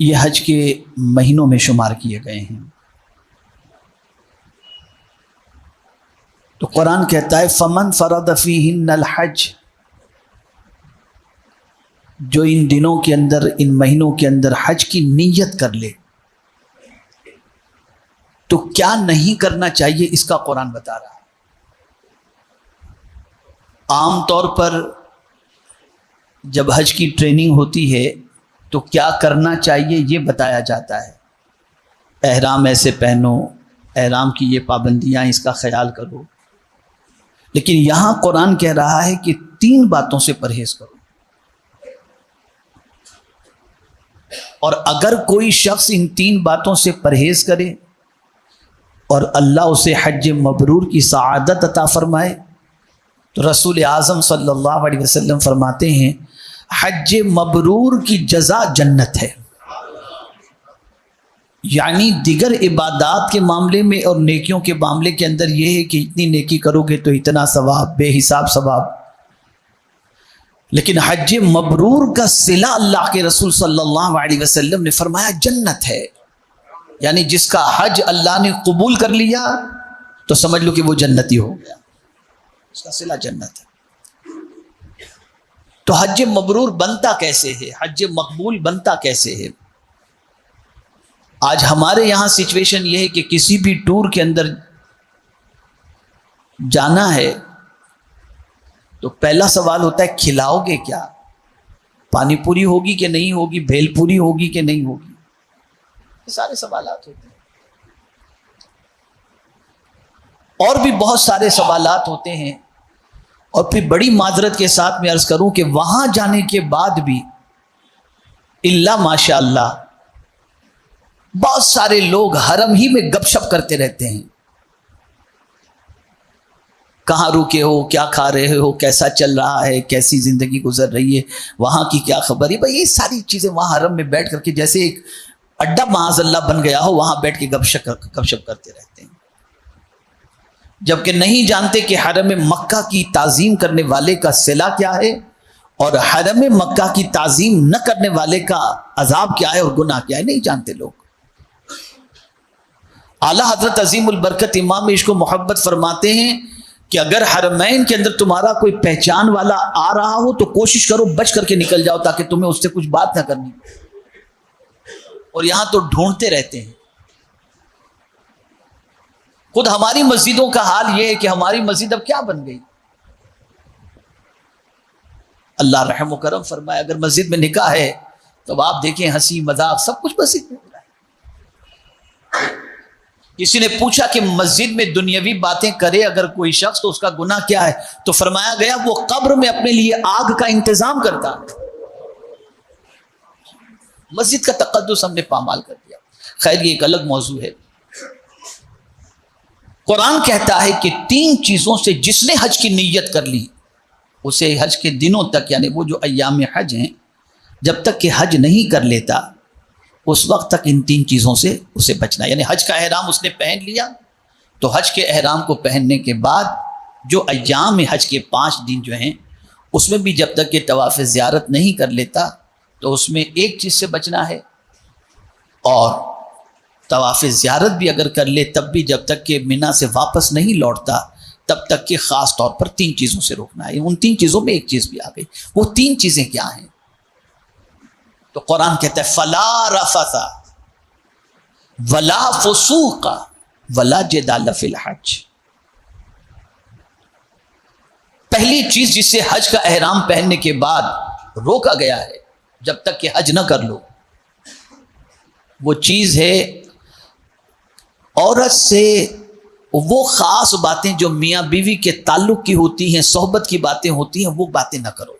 یہ حج کے مہینوں میں شمار کیے گئے ہیں۔ تو قرآن کہتا ہے فمن فرض فیہن الحج، جو ان دنوں کے اندر، ان مہینوں کے اندر حج کی نیت کر لے۔ تو کیا نہیں کرنا چاہیے اس کا قرآن بتا رہا ہے۔ عام طور پر جب حج کی ٹریننگ ہوتی ہے تو کیا کرنا چاہیے یہ بتایا جاتا ہے، احرام ایسے پہنو، احرام کی یہ پابندیاں، اس کا خیال کرو۔ لیکن یہاں قرآن کہہ رہا ہے کہ 3 باتوں سے پرہیز کرو، اور اگر کوئی شخص ان 3 باتوں سے پرہیز کرے اور اللہ اسے حج مبرور کی سعادت عطا فرمائے، تو رسول اعظم صلی اللہ علیہ وسلم فرماتے ہیں حج مبرور کی جزا جنت ہے۔ یعنی دیگر عبادات کے معاملے میں اور نیکیوں کے معاملے کے اندر یہ ہے کہ اتنی نیکی کرو گے تو اتنا ثواب، بے حساب ثواب، لیکن حج مبرور کا صلہ اللہ کے رسول صلی اللہ علیہ وسلم نے فرمایا جنت ہے۔ یعنی جس کا حج اللہ نے قبول کر لیا تو سمجھ لو کہ وہ جنتی ہو گیا، اس کا صلہ جنت ہے۔ تو حج مبرور بنتا کیسے ہے، حج مقبول بنتا کیسے ہے؟ آج ہمارے یہاں سچویشن یہ ہے کہ کسی بھی ٹور کے اندر جانا ہے تو پہلا سوال ہوتا ہے کھلاؤ گے کیا، پانی پوری ہوگی کہ نہیں ہوگی، بھیل پوری ہوگی کہ نہیں ہوگی، یہ سارے سوالات ہوتے ہیں۔ اور بھی بہت سارے سوالات ہوتے ہیں۔ اور پھر بڑی معذرت کے ساتھ میں عرض کروں کہ وہاں جانے کے بعد بھی الا ماشاء اللہ بہت سارے لوگ حرم ہی میں گپ شپ کرتے رہتے ہیں، کہاں رکے ہو، کیا کھا رہے ہو، کیسا چل رہا ہے، کیسی زندگی گزر رہی ہے، وہاں کی کیا خبر ہے۔ بھائی یہ ساری چیزیں وہاں حرم میں بیٹھ کر کے جیسے ایک اڈا معاذ اللہ بن گیا ہو، وہاں بیٹھ کے گپ شپ کرتے رہتے ہیں، جبکہ نہیں جانتے کہ حرم مکہ کی تعظیم کرنے والے کا صلہ کیا ہے اور حرم مکہ کی تعظیم نہ کرنے والے کا عذاب کیا ہے اور گناہ کیا ہے، نہیں جانتے لوگ۔ اعلیٰ حضرت عظیم البرکت امام عشق و محبت فرماتے ہیں کہ اگر حرمین کے اندر تمہارا کوئی پہچان والا آ رہا ہو تو کوشش کرو بچ کر کے نکل جاؤ تاکہ تمہیں اس سے کچھ بات نہ کرنی، اور یہاں تو ڈھونڈتے رہتے ہیں۔ خود ہماری مسجدوں کا حال یہ ہے کہ ہماری مسجد اب کیا بن گئی، اللہ رحم و کرم فرمائے۔ اگر مسجد میں نکاح ہے تو آپ دیکھیں ہنسی مذاق سب کچھ مسجد میں ہو رہا ہے۔ کسی نے پوچھا کہ مسجد میں دنیاوی باتیں کرے اگر کوئی شخص تو اس کا گناہ کیا ہے، تو فرمایا گیا وہ قبر میں اپنے لیے آگ کا انتظام کرتا ہے۔ مسجد کا تقدس ہم نے پامال کر دیا۔ خیر یہ ایک الگ موضوع ہے۔ قرآن کہتا ہے کہ 3 چیزوں سے جس نے حج کی نیت کر لی اسے حج کے دنوں تک، یعنی وہ جو ایام حج ہیں، جب تک کہ حج نہیں کر لیتا اس وقت تک ان 3 چیزوں سے اسے بچنا۔ یعنی حج کا احرام اس نے پہن لیا تو حج کے احرام کو پہننے کے بعد جو ایام حج کے 5 دن جو ہیں اس میں بھی جب تک کہ طواف زیارت نہیں کر لیتا تو اس میں ایک چیز سے بچنا ہے، اور طواف زیارت بھی اگر کر لے تب بھی جب تک کہ منا سے واپس نہیں لوٹتا تب تک کہ خاص طور پر 3 چیزوں سے روکنا ہے۔ ان 3 چیزوں میں ایک چیز بھی آ گئی۔ وہ 3 چیزیں کیا ہیں؟ تو قرآن کہتا ہے فلا رفث ولا فسوق ولا جدال فی الحج۔ پہلی چیز جس سے حج کا احرام پہننے کے بعد روکا گیا ہے جب تک کہ حج نہ کر لو، وہ چیز ہے عورت سے وہ خاص باتیں جو میاں بیوی کے تعلق کی ہوتی ہیں، صحبت کی باتیں ہوتی ہیں، وہ باتیں نہ کرو۔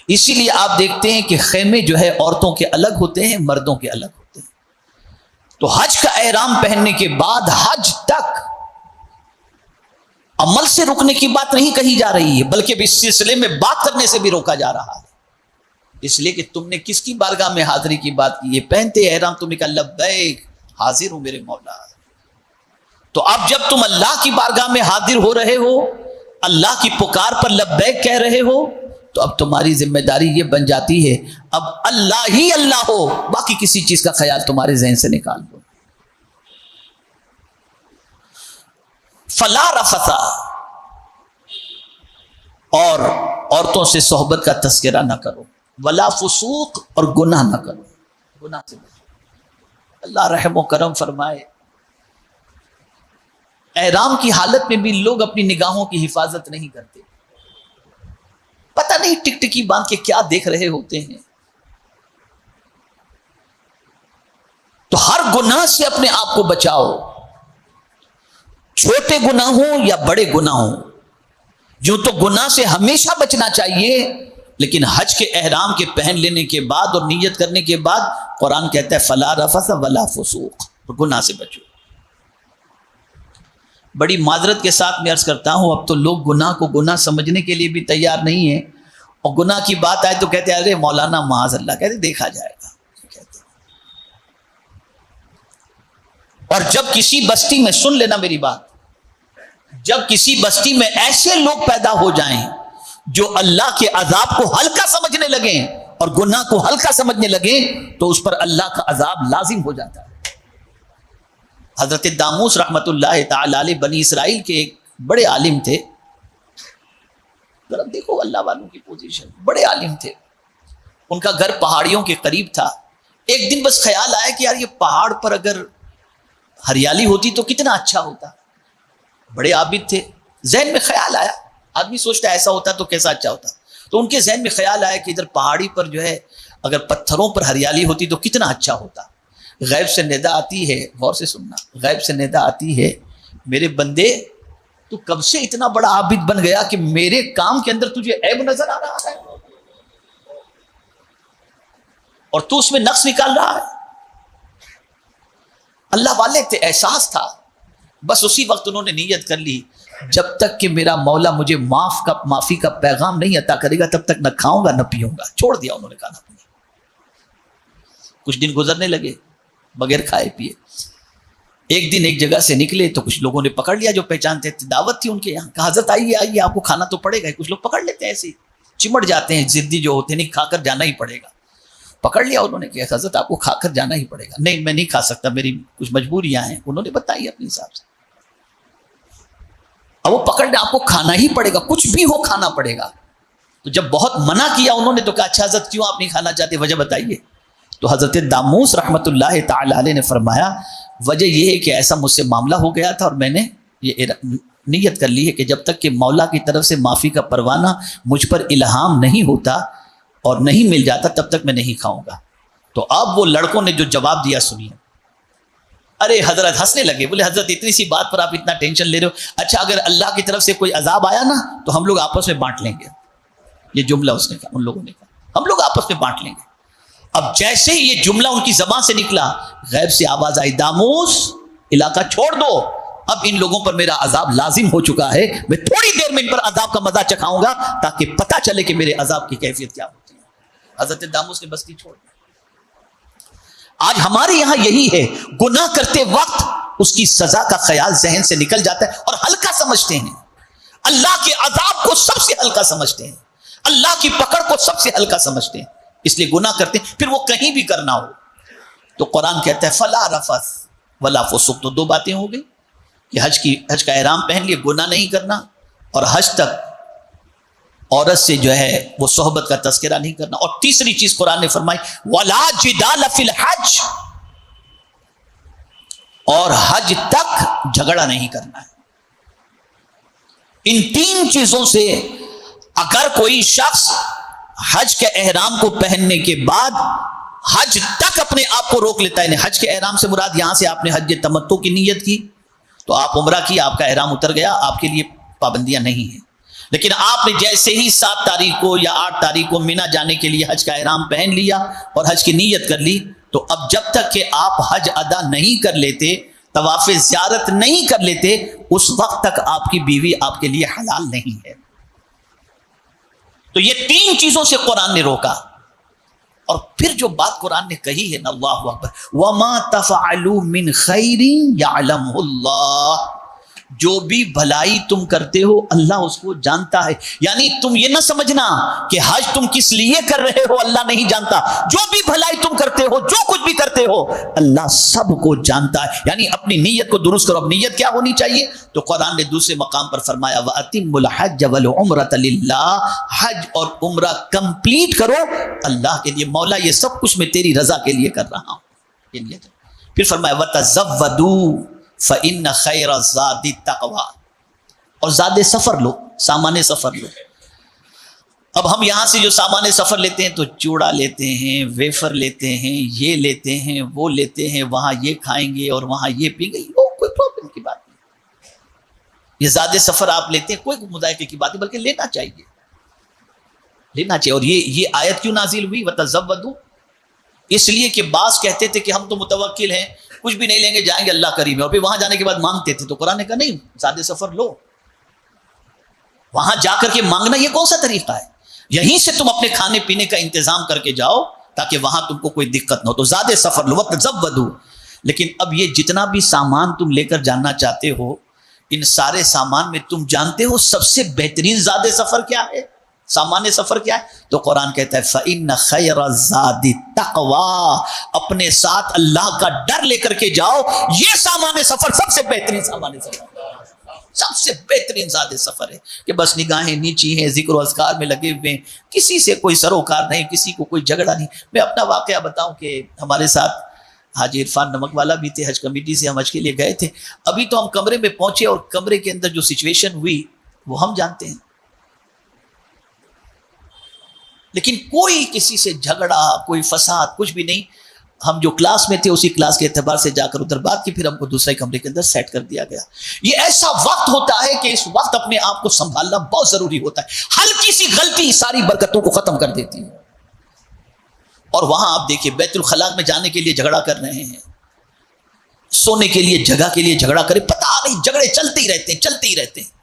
اسی لیے آپ دیکھتے ہیں کہ خیمے جو ہے عورتوں کے الگ ہوتے ہیں، مردوں کے الگ ہوتے ہیں۔ تو حج کا احرام پہننے کے بعد حج تک عمل سے رکنے کی بات نہیں کہی جا رہی ہے، بلکہ اس سلسلے میں بات کرنے سے بھی روکا جا رہا ہے، اس لیے کہ تم نے کس کی بارگاہ میں حاضری کی بات کی ہے؟ پہنتے احرام تم نے کہا لبیک حاضر ہوں میرے مولا۔ تو اب جب تم اللہ کی بارگاہ میں حاضر ہو رہے ہو، اللہ کی پکار پر لبیک کہہ رہے ہو، تو اب تمہاری ذمہ داری یہ بن جاتی ہے اب اللہ ہی اللہ ہو، باقی کسی چیز کا خیال تمہارے ذہن سے نکال دو. فلا رفث، اور عورتوں سے صحبت کا تذکرہ نہ کرو، ولا فسوق، اور گناہ نہ کرو، گناہ سے بچو. اللہ رحم و کرم فرمائے، احرام کی حالت میں بھی لوگ اپنی نگاہوں کی حفاظت نہیں کرتے. پتہ نہیں ٹکٹکی باندھ کے کیا دیکھ رہے ہوتے ہیں. تو ہر گناہ سے اپنے آپ کو بچاؤ، چھوٹے گناہ ہوں یا بڑے گناہ ہوں. جو تو گناہ سے ہمیشہ بچنا چاہیے، لیکن حج کے احرام کے پہن لینے کے بعد اور نیت کرنے کے بعد قرآن کہتا ہے فلا رفث ولا فسوق، گناہ سے بچو. بڑی معذرت کے ساتھ میں عرض کرتا ہوں، اب تو لوگ گناہ کو گناہ سمجھنے کے لیے بھی تیار نہیں ہیں، اور گناہ کی بات آئے تو کہتے ہیں ارے مولانا معاذ اللہ، کہتے دیکھا جائے گا. اور جب کسی بستی میں، سن لینا میری بات، جب کسی بستی میں ایسے لوگ پیدا ہو جائیں جو اللہ کے عذاب کو ہلکا سمجھنے لگیں اور گناہ کو ہلکا سمجھنے لگیں تو اس پر اللہ کا عذاب لازم ہو جاتا ہے. حضرت داموس رحمت اللہ تعالی علیہ بنی اسرائیل کے ایک بڑے عالم تھے. ذرا دیکھو اللہ والوں کی پوزیشن، بڑے عالم تھے. ان کا گھر پہاڑیوں کے قریب تھا. ایک دن بس خیال آیا کہ یار یہ پہاڑ پر اگر ہریالی ہوتی تو کتنا اچھا ہوتا. بڑے عابد تھے، ذہن میں خیال آیا، آدمی سوچتا ہے ایسا ہوتا تو کیسا اچھا ہوتا. تو ان کے ذہن میں خیال آیا کہ ادھر پہاڑی پر جو ہے اگر پتھروں پر ہریالی ہوتی تو کتنا اچھا ہوتا. غیب سے ندا آتی ہے، غور سے سننا، غیب سے ندا آتی ہے میرے بندے تو کب سے اتنا بڑا عابد بن گیا کہ میرے کام کے اندر تجھے عیب نظر آ رہا ہے اور تو اس میں نقص نکال رہا ہے. اللہ والے تھے، احساس تھا. بس اسی وقت انہوں نے نیت کر لی جب تک کہ میرا مولا مجھے معافی کا پیغام نہیں عطا کرے گا تب تک نہ کھاؤں گا نہ پیوں گا. چھوڑ دیا انہوں نے کھانا پینا. کچھ دن گزرنے لگے بغیر کھائے پیے. ایک دن ایک جگہ سے نکلے تو کچھ لوگوں نے پکڑ لیا جو پہچانتے تھے. دعوت تھی ان کے یہاں، کہا حضرت آئیے آئیے آپ کو کھانا تو پڑے گا. کچھ لوگ پکڑ لیتے ہیں ایسے چمٹ جاتے ہیں، ضدی جو ہوتے ہیں، نہیں کھا کر جانا ہی پڑے گا. پکڑ لیا انہوں نے کہ حضرت آپ کو کھا کر جانا ہی پڑے گا. نہیں میں نہیں کھا سکتا، میری کچھ مجبوریاں ہیں. انہوں نے بتائی اپنے حساب سے. اب وہ پکڑ لیا آپ کو کھانا ہی پڑے گا، کچھ بھی ہو کھانا پڑے گا. تو جب بہت منع کیا انہوں نے تو کہا اچھا حضرت کیوں آپ نہیں کھانا چاہتے، وجہ بتائیے. تو حضرت داموس رحمت اللہ تعالی علیہ نے فرمایا وجہ یہ ہے کہ ایسا مجھ سے معاملہ ہو گیا تھا اور میں نے یہ نیت کر لی ہے کہ جب تک کہ مولا کی طرف سے معافی کا پروانہ مجھ پر الہام نہیں ہوتا اور نہیں مل جاتا تب تک میں نہیں کھاؤں گا. تو اب وہ لڑکوں نے جو جواب دیا سنیے. ارے حضرت ہنسنے لگے، بولے حضرت اتنی سی بات پر آپ اتنا ٹینشن لے رہے ہو. اچھا اگر اللہ کی طرف سے کوئی عذاب آیا نا تو ہم لوگ آپس میں بانٹ لیں گے. یہ جملہ اس نے کہا، ان لوگوں نے کہا ہم لوگ آپس میں بانٹ لیں گے. اب جیسے ہی یہ جملہ ان کی زبان سے نکلا غیب سے آواز آئی داموس علاقہ چھوڑ دو، اب ان لوگوں پر میرا عذاب لازم ہو چکا ہے. میں تھوڑی دیر میں ان پر عذاب کا مزہ چکھاؤں گا تاکہ پتہ چلے کہ میرے عذاب کی کیفیت کیا ہوتی ہے. حضرت داموس نے بستی چھوڑ دی. آج ہمارے یہاں یہی ہے، گناہ کرتے وقت اس کی سزا کا خیال ذہن سے نکل جاتا ہے اور ہلکا سمجھتے ہیں. اللہ کے عذاب کو سب سے ہلکا سمجھتے ہیں، اللہ کی پکڑ کو سب سے ہلکا سمجھتے ہیں، اس لیے گناہ کرتے ہیں. پھر وہ کہیں بھی کرنا ہو تو قرآن کہتا ہے فلا رفث ولا فسوق. تو دو باتیں ہو گئی کہ حج کا احرام پہن لیے، گناہ نہیں کرنا، اور حج تک عورت سے جو ہے وہ صحبت کا تذکرہ نہیں کرنا. اور تیسری چیز قرآن نے فرمائی ولا جدال فی الحج، اور حج تک جھگڑا نہیں کرنا ہے. ان تین چیزوں سے اگر کوئی شخص حج کے احرام کو پہننے کے بعد حج تک اپنے آپ کو روک لیتا ہے، یعنی حج کے احرام سے مراد یہاں سے آپ نے حج تمتع کی نیت کی تو آپ عمرہ کی، آپ کا احرام اتر گیا، آپ کے لیے پابندیاں نہیں ہیں. لیکن آپ نے جیسے ہی 7 تاریخ کو یا 8 تاریخ کو مینا جانے کے لیے حج کا احرام پہن لیا اور حج کی نیت کر لی تو اب جب تک کہ آپ حج ادا نہیں کر لیتے، طواف زیارت نہیں کر لیتے، اس وقت تک آپ کی بیوی آپ کے لیے حلال نہیں ہے. تو یہ 3 چیزوں سے قرآن نے روکا. اور پھر جو بات قرآن نے کہی ہے نا، اللہ اکبر، وَمَا تَفْعَلُوا مِنْ خَيْرٍ يَعْلَمْهُ اللَّهُ، جو بھی بھلائی تم کرتے ہو اللہ اس کو جانتا ہے. یعنی تم یہ نہ سمجھنا کہ حج تم کس لیے کر رہے ہو اللہ نہیں جانتا. جو بھی بھلائی تم کرتے ہو, جو کچھ بھی کرتے ہو, اللہ سب کو جانتا ہے. یعنی اپنی نیت کو درست کرو. اب نیت کیا ہونی چاہیے؟ تو قرآن نے دوسرے مقام پر فرمایا وَأَتِمُّ الْحَجَّ وَالْعُمْرَةَ لِلَّهِ, حج اور عمرہ کمپلیٹ کرو اللہ کے لیے. مولا یہ سب کچھ میں تیری رضا کے لیے کر رہا ہوں. پھر فرمایا وَتَزَوَّدُوا فَإِنَّ خَيْرَ الزَّادِ التَّقْوَىٰ, اور زاد سفر لو, سامان سفر لو. اب ہم یہاں سے جو سامان سفر لیتے ہیں تو چوڑا لیتے ہیں, ویفر لیتے ہیں, یہ لیتے ہیں, وہ لیتے ہیں, وہاں یہ کھائیں گے اور وہاں یہ پی گئی, وہ کوئی پرابلم کی بات نہیں. یہ زاد سفر آپ لیتے ہیں, کوئی مذائقے کی بات نہیں, بلکہ لینا چاہیے, لینا چاہیے. اور یہ آیت کیوں نازل ہوئی وَتَزَوَّدُوا؟ اس لیے کہ بعض کہتے تھے کہ ہم تو متوکل ہیں, کچھ بھی نہیں لیں گے, جائیں گے اللہ کریم ہے, اور پھر وہاں جانے کے بعد مانگتے تھے. تو قرآن نے کہا نہیں, زاد سفر لو. وہاں جا کر کے مانگنا یہ کون سا طریقہ ہے؟ یہیں سے تم اپنے کھانے پینے کا انتظام کر کے جاؤ تاکہ وہاں تم کو کوئی دقت نہ ہو. تو زاد سفر لو وَتَزَوَّدُوا. لیکن اب یہ جتنا بھی سامان تم لے کر جاننا چاہتے ہو, ان سارے سامان میں تم جانتے ہو سب سے بہترین زاد سفر کیا ہے, سامان سفر کیا ہے؟ تو قرآن کہتا ہے فَإِنَّ خَيْرَ الزَّادِ التَّقْوَىٰ, اپنے ساتھ اللہ کا ڈر لے کر کے جاؤ. یہ سامان سفر سب سے بہترین سامان سفر, سب سے بہترین زاد سفر ہے کہ بس نگاہیں نیچی ہیں, ذکر و اذکار میں لگے ہوئے ہیں, کسی سے کوئی سروکار نہیں, کسی کو کوئی جھگڑا نہیں. میں اپنا واقعہ بتاؤں کہ ہمارے ساتھ حاجی عرفان نمک والا بھی تھے, حج کمیٹی سے ہم حج کے لیے گئے تھے. ابھی تو ہم کمرے میں پہنچے اور کمرے کے اندر جو سچویشن ہوئی وہ ہم جانتے ہیں, لیکن کوئی کسی سے جھگڑا, کوئی فساد, کچھ بھی نہیں. ہم جو کلاس میں تھے اسی کلاس کے اعتبار سے جا کر ادھر بات کی, پھر ہم کو دوسرے کمرے کے اندر سیٹ کر دیا گیا. یہ ایسا وقت ہوتا ہے کہ اس وقت اپنے آپ کو سنبھالنا بہت ضروری ہوتا ہے. ہلکی سی غلطی ساری برکتوں کو ختم کر دیتی ہے. اور وہاں آپ دیکھیے بیت الخلاء میں جانے کے لیے جھگڑا کر رہے ہیں, سونے کے لیے جگہ کے لیے جھگڑا کرے, پتہ نہیں جھگڑے چلتے ہی رہتے ہیں, چلتے ہی رہتے ہیں.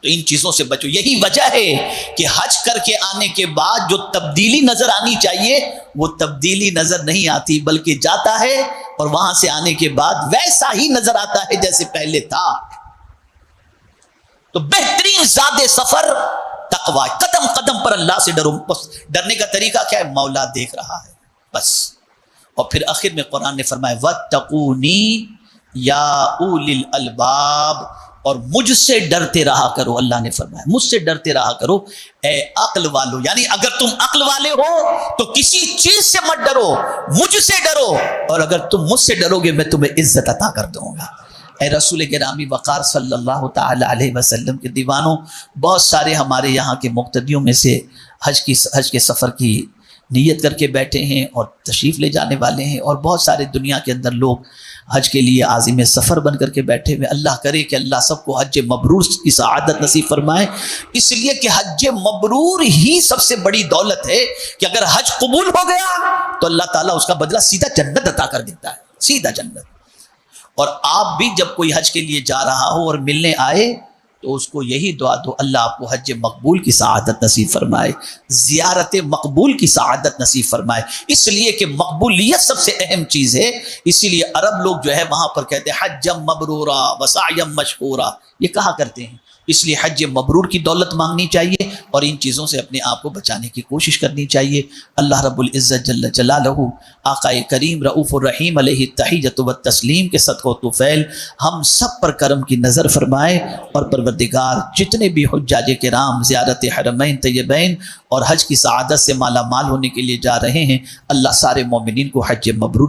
تو ان چیزوں سے بچو. یہی وجہ ہے کہ حج کر کے آنے کے بعد جو تبدیلی نظر آنی چاہیے وہ تبدیلی نظر نہیں آتی, بلکہ جاتا ہے اور وہاں سے آنے کے بعد ویسا ہی نظر آتا ہے جیسے پہلے تھا. تو بہترین زاد سفر تقویٰ, قدم قدم پر اللہ سے ڈرو. بس ڈرنے کا طریقہ کیا ہے؟ مولا دیکھ رہا ہے بس. اور پھر آخر میں قرآن نے فرمایا وَاتَّقُونِي يَا أُولِي الْأَلْبَابِ, اور مجھ سے ڈرتے رہا کرو. اللہ نے فرمایا مجھ سے ڈرتے رہا کرو اے عقل والو. یعنی اگر تم عقل والے ہو تو کسی چیز سے مت ڈرو, مجھ سے ڈرو, اور اگر تم مجھ سے ڈرو گے میں تمہیں عزت عطا کر دوں گا. اے رسول گرامی وقار صلی اللہ تعالی علیہ وسلم کے دیوانوں, بہت سارے ہمارے یہاں کے مقتدیوں میں سے حج کے سفر کی نیت کر کے بیٹھے ہیں اور تشریف لے جانے والے ہیں, اور بہت سارے دنیا کے اندر لوگ حج کے لیے عازم سفر بن کر کے بیٹھے ہوئے. اللہ کرے کہ اللہ سب کو حج مبرور کی سعادت نصیب فرمائے. اس لیے کہ حج مبرور ہی سب سے بڑی دولت ہے کہ اگر حج قبول ہو گیا تو اللہ تعالیٰ اس کا بدلہ سیدھا جنت عطا کر دیتا ہے, سیدھا جنت. اور آپ بھی جب کوئی حج کے لیے جا رہا ہو اور ملنے آئے تو اس کو یہی دعا دو اللہ آپ کو حج مقبول کی سعادت نصیب فرمائے, زیارت مقبول کی سعادت نصیب فرمائے. اس لیے کہ مقبولیت سب سے اہم چیز ہے. اسی لیے عرب لوگ جو ہے وہاں پر کہتے ہیں حجم مبرورا وسعیم مشکورا, یہ کہا کرتے ہیں. اس لیے حج مبرور کی دولت مانگنی چاہیے اور ان چیزوں سے اپنے آپ کو بچانے کی کوشش کرنی چاہیے. اللہ رب العزت جل جلالہ آقا کریم رؤوف الرحیم علیہ التحیۃ والتسلیم کے صدقہ و طفیل ہم سب پر کرم کی نظر فرمائے, اور پروردگار جتنے بھی حجاج کرام زیارت حرمین طیبین اور حج کی سعادت سے مالا مال ہونے کے لیے جا رہے ہیں, اللہ سارے مومنین کو حج مبرور